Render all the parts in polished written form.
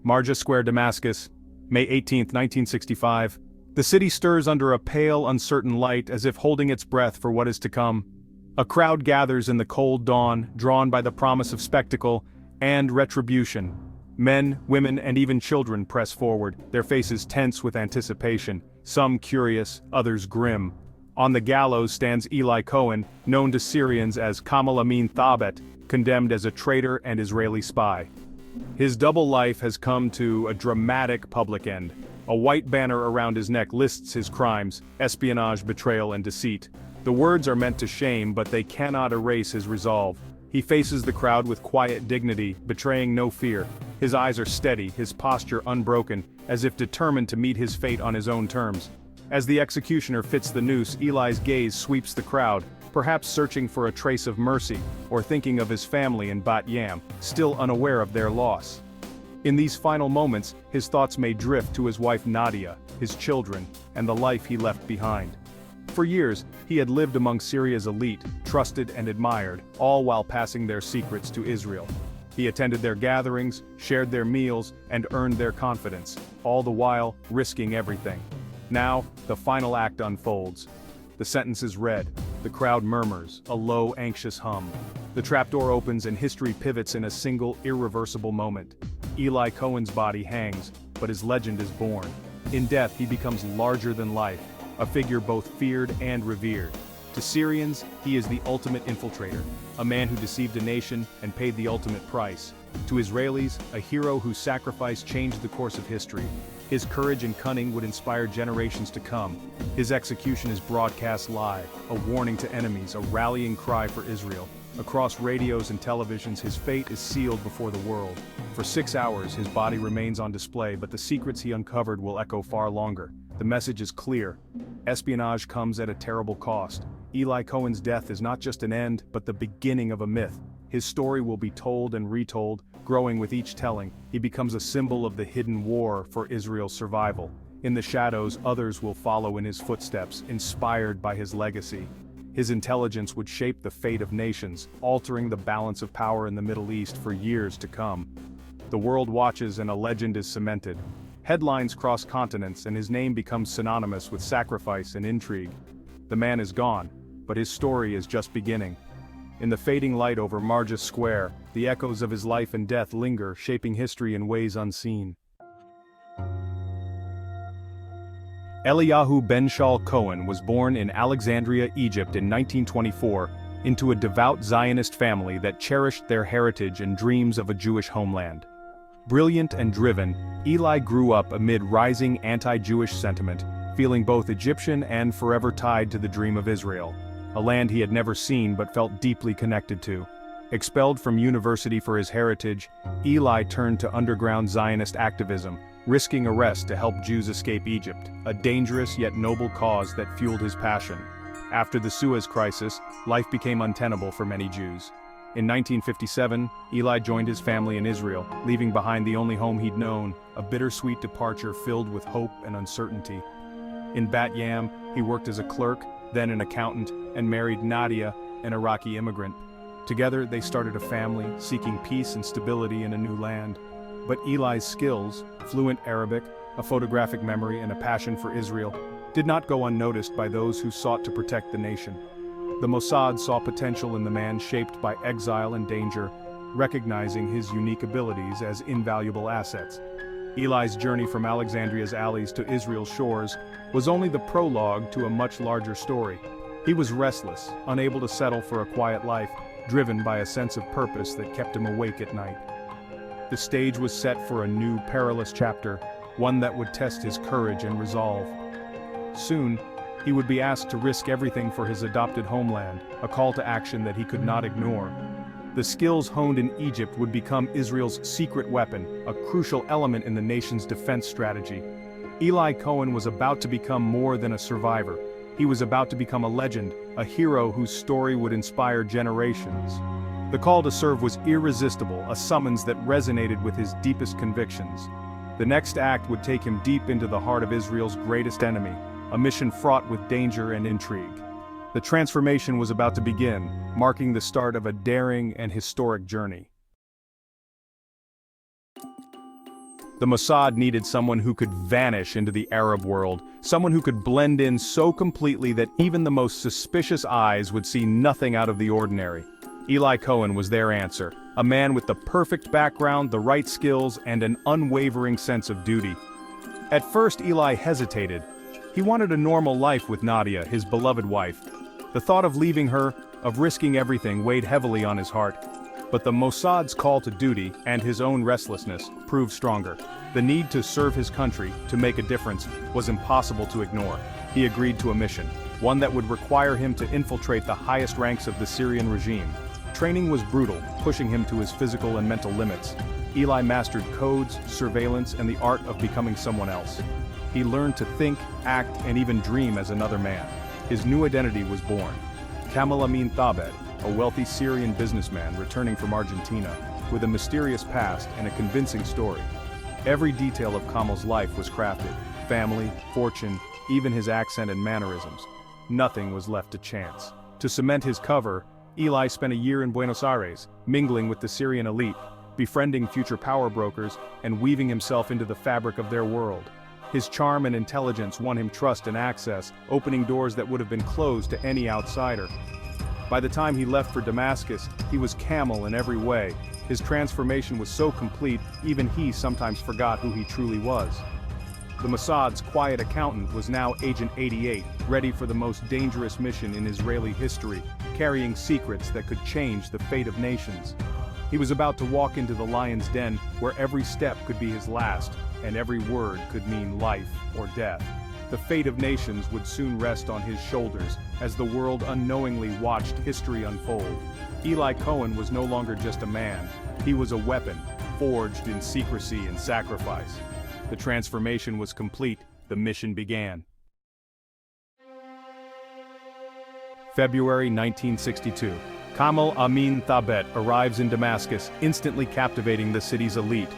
Marja Square, Damascus, May 18, 1965. The city stirs under a pale, uncertain light as if holding its breath for what is to come. A crowd gathers in the cold dawn, drawn by the promise of spectacle and retribution. Men, women, and even children press forward, their faces tense with anticipation, some curious, others grim. On the gallows stands Eli Cohen, known to Syrians as Kamal Amin Thabet, condemned as a traitor and Israeli spy. His double life has come to a dramatic public end. A white banner around his neck lists his crimes: espionage, betrayal, and deceit. The words are meant to shame, but they cannot erase his resolve. He faces the crowd with quiet dignity, betraying no fear. His eyes are steady, his posture unbroken, as if determined to meet his fate on his own terms. As the executioner fits the noose, Eli's gaze sweeps the crowd, perhaps searching for a trace of mercy, or thinking of his family in Bat Yam, still unaware of their loss. In these final moments, his thoughts may drift to his wife Nadia, his children, and the life he left behind. For years, he had lived among Syria's elite, trusted and admired, all while passing their secrets to Israel. He attended their gatherings, shared their meals, and earned their confidence, all the while risking everything. Now, the final act unfolds. The sentence is read. The crowd murmurs, a low, anxious hum. The trapdoor opens and history pivots in a single, irreversible moment. Eli Cohen's body hangs, but his legend is born. In death, he becomes larger than life, a figure both feared and revered. To Syrians, he is the ultimate infiltrator, a man who deceived a nation and paid the ultimate price. To Israelis, a hero whose sacrifice changed the course of history. His courage and cunning would inspire generations to come. His execution is broadcast live, a warning to enemies, a rallying cry for Israel. Across radios and televisions, his fate is sealed before the world. For 6 hours, his body remains on display, but the secrets he uncovered will echo far longer. The message is clear. Espionage comes at a terrible cost. Eli Cohen's death is not just an end, but the beginning of a myth. His story will be told and retold, growing with each telling. He becomes a symbol of the hidden war for Israel's survival. In the shadows, others will follow in his footsteps, inspired by his legacy. His intelligence would shape the fate of nations, altering the balance of power in the Middle East for years to come. The world watches and a legend is cemented. Headlines cross continents and his name becomes synonymous with sacrifice and intrigue. The man is gone, but his story is just beginning. In the fading light over Marja Square, the echoes of his life and death linger, shaping history in ways unseen. Eliyahu Ben Shaul Cohen was born in Alexandria, Egypt in 1924, into a devout Zionist family that cherished their heritage and dreams of a Jewish homeland. Brilliant and driven, Eli grew up amid rising anti-Jewish sentiment, feeling both Egyptian and forever tied to the dream of Israel, a land he had never seen but felt deeply connected to. Expelled from university for his heritage, Eli turned to underground Zionist activism, risking arrest to help Jews escape Egypt, a dangerous yet noble cause that fueled his passion. After the Suez Crisis, life became untenable for many Jews. In 1957, Eli joined his family in Israel, leaving behind the only home he'd known, a bittersweet departure filled with hope and uncertainty. In Bat Yam, he worked as a clerk, then an accountant, and married Nadia, an Iraqi immigrant. Together, they started a family, seeking peace and stability in a new land. But Eli's skills, fluent Arabic, a photographic memory, and a passion for Israel, did not go unnoticed by those who sought to protect the nation. The Mossad saw potential in the man shaped by exile and danger, recognizing his unique abilities as invaluable assets. Eli's journey from Alexandria's alleys to Israel's shores was only the prologue to a much larger story. He was restless, unable to settle for a quiet life, driven by a sense of purpose that kept him awake at night. The stage was set for a new, perilous chapter, one that would test his courage and resolve. Soon, he would be asked to risk everything for his adopted homeland, a call to action that he could not ignore. The skills honed in Egypt would become Israel's secret weapon, a crucial element in the nation's defense strategy. Eli Cohen was about to become more than a survivor. He was about to become a legend, a hero whose story would inspire generations. The call to serve was irresistible, a summons that resonated with his deepest convictions. The next act would take him deep into the heart of Israel's greatest enemy, a mission fraught with danger and intrigue. The transformation was about to begin, marking the start of a daring and historic journey. The Mossad needed someone who could vanish into the Arab world, someone who could blend in so completely that even the most suspicious eyes would see nothing out of the ordinary. Eli Cohen was their answer, a man with the perfect background, the right skills, and an unwavering sense of duty. At first, Eli hesitated. He wanted a normal life with Nadia, his beloved wife. The thought of leaving her, of risking everything, weighed heavily on his heart. But the Mossad's call to duty, and his own restlessness, proved stronger. The need to serve his country, to make a difference, was impossible to ignore. He agreed to a mission, one that would require him to infiltrate the highest ranks of the Syrian regime. Training was brutal, pushing him to his physical and mental limits. Eli mastered codes, surveillance, and the art of becoming someone else. He learned to think, act, and even dream as another man. His new identity was born. Kamal Amin Thabet, a wealthy Syrian businessman returning from Argentina, with a mysterious past and a convincing story. Every detail of Kamal's life was crafted: family, fortune, even his accent and mannerisms. Nothing was left to chance. To cement his cover, Eli spent a year in Buenos Aires, mingling with the Syrian elite, befriending future power brokers, and weaving himself into the fabric of their world. His charm and intelligence won him trust and access, opening doors that would have been closed to any outsider. By the time he left for Damascus, he was Camel in every way. His transformation was so complete, even he sometimes forgot who he truly was. The Mossad's quiet accountant was now Agent 88, ready for the most dangerous mission in Israeli history, carrying secrets that could change the fate of nations. He was about to walk into the lion's den, where every step could be his last, and every word could mean life or death. The fate of nations would soon rest on his shoulders, as the world unknowingly watched history unfold. Eli Cohen was no longer just a man. He was a weapon, forged in secrecy and sacrifice. The transformation was complete. The mission began. February 1962. Kamal Amin Thabet arrives in Damascus, instantly captivating the city's elite.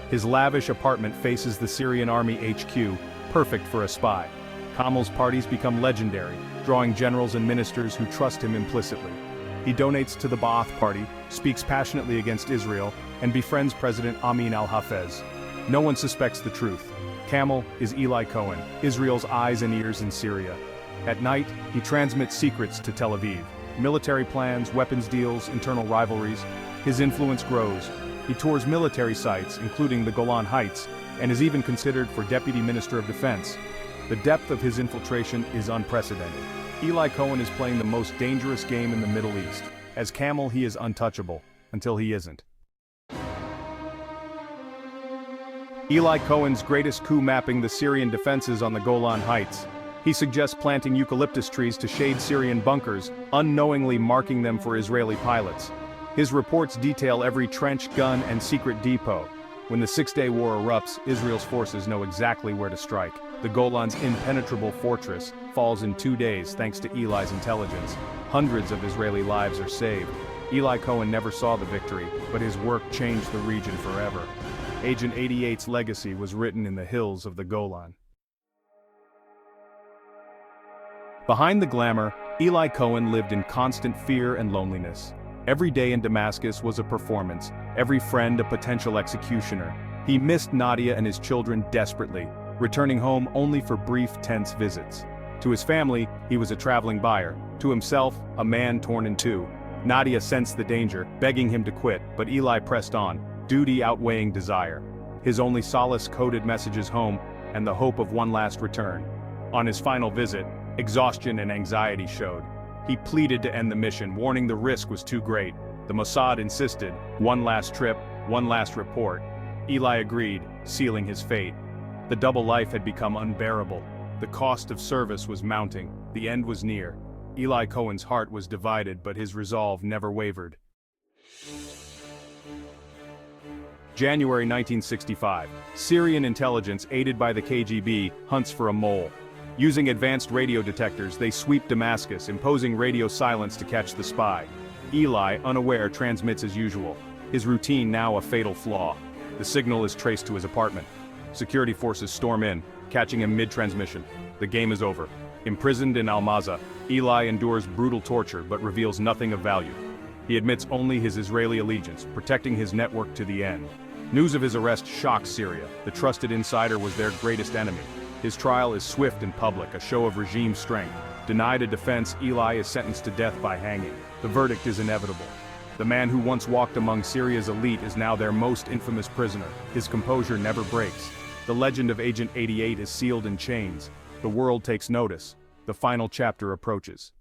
His lavish apartment faces the Syrian army HQ, perfect for a spy. Kamal's parties become legendary, drawing generals and ministers who trust him implicitly. He donates to the Ba'ath Party, speaks passionately against Israel, and befriends President Amin al-Hafez. No one suspects the truth. Kamal is Eli Cohen, Israel's eyes and ears in Syria. At night, he transmits secrets to Tel Aviv. Military plans, weapons deals, internal rivalries. His influence grows. He tours military sites, including the Golan Heights, and is even considered for Deputy Minister of Defense. The depth of his infiltration is unprecedented. Eli Cohen is playing the most dangerous game in the Middle East. As Camel, he is untouchable, until he isn't. Eli Cohen's greatest coup: mapping the Syrian defenses on the Golan Heights. He suggests planting eucalyptus trees to shade Syrian bunkers, unknowingly marking them for Israeli pilots. His reports detail every trench, gun, and secret depot. When the Six-Day War erupts, Israel's forces know exactly where to strike. The Golan's impenetrable fortress falls in 2 days thanks to Eli's intelligence. Hundreds of Israeli lives are saved. Eli Cohen never saw the victory, but his work changed the region forever. Agent 88's legacy was written in the hills of the Golan. Behind the glamour, Eli Cohen lived in constant fear and loneliness. Every day in Damascus was a performance, every friend a potential executioner. He missed Nadia and his children desperately, returning home only for brief, tense visits. To his family, he was a traveling buyer. To himself, a man torn in two. Nadia sensed the danger, begging him to quit, but Eli pressed on, duty outweighing desire. His only solace: coded messages home, and the hope of one last return. On his final visit, exhaustion and anxiety showed. He pleaded to end the mission, warning the risk was too great. The Mossad insisted, one last trip, one last report. Eli agreed, sealing his fate. The double life had become unbearable. The cost of service was mounting. The end was near. Eli Cohen's heart was divided, but his resolve never wavered. January 1965. Syrian intelligence, aided by the KGB, hunts for a mole. Using advanced radio detectors, they sweep Damascus, imposing radio silence to catch the spy. Eli, unaware, transmits as usual. His routine now a fatal flaw. The signal is traced to his apartment. Security forces storm in, catching him mid-transmission. The game is over. Imprisoned in Almaza, Eli endures brutal torture but reveals nothing of value. He admits only his Israeli allegiance, protecting his network to the end. News of his arrest shocks Syria. The trusted insider was their greatest enemy. His trial is swift and public, a show of regime strength. Denied a defense, Eli is sentenced to death by hanging. The verdict is inevitable. The man who once walked among Syria's elite is now their most infamous prisoner. His composure never breaks. The legend of Agent 88 is sealed in chains. The world takes notice. The final chapter approaches.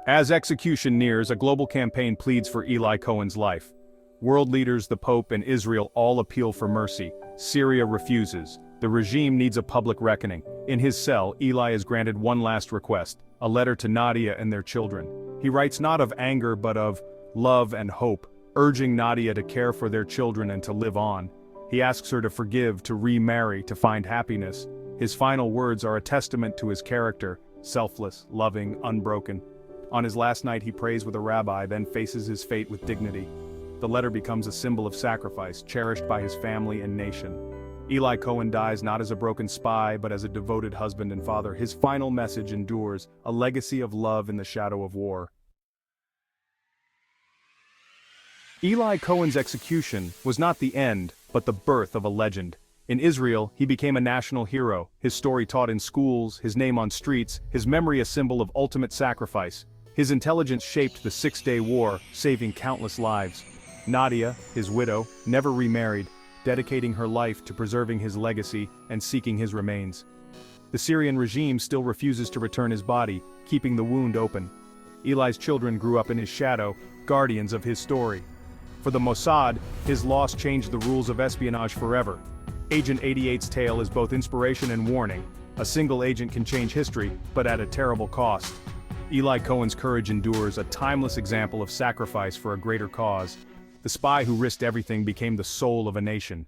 As execution nears, a global campaign pleads for Eli Cohen's life. World leaders, the Pope, and Israel all appeal for mercy. Syria refuses. The regime needs a public reckoning. In his cell, Eli is granted one last request, a letter to Nadia and their children. He writes not of anger but of love and hope, urging Nadia to care for their children and to live on. He asks her to forgive, to remarry, to find happiness. His final words are a testament to his character, selfless, loving, unbroken. On his last night he prays with a rabbi, then faces his fate with dignity. The letter becomes a symbol of sacrifice, cherished by his family and nation. Eli Cohen dies not as a broken spy, but as a devoted husband and father. His final message endures, a legacy of love in the shadow of war. Eli Cohen's execution was not the end, but the birth of a legend. In Israel, he became a national hero, his story taught in schools, his name on streets, his memory a symbol of ultimate sacrifice. His intelligence shaped the Six-Day War, saving countless lives. Nadia, his widow, never remarried, dedicating her life to preserving his legacy and seeking his remains. The Syrian regime still refuses to return his body, keeping the wound open. Eli's children grew up in his shadow, guardians of his story. For the Mossad, his loss changed the rules of espionage forever. Agent 88's tale is both inspiration and warning. A single agent can change history, but at a terrible cost. Eli Cohen's courage endures, a timeless example of sacrifice for a greater cause. The spy who risked everything became the soul of a nation.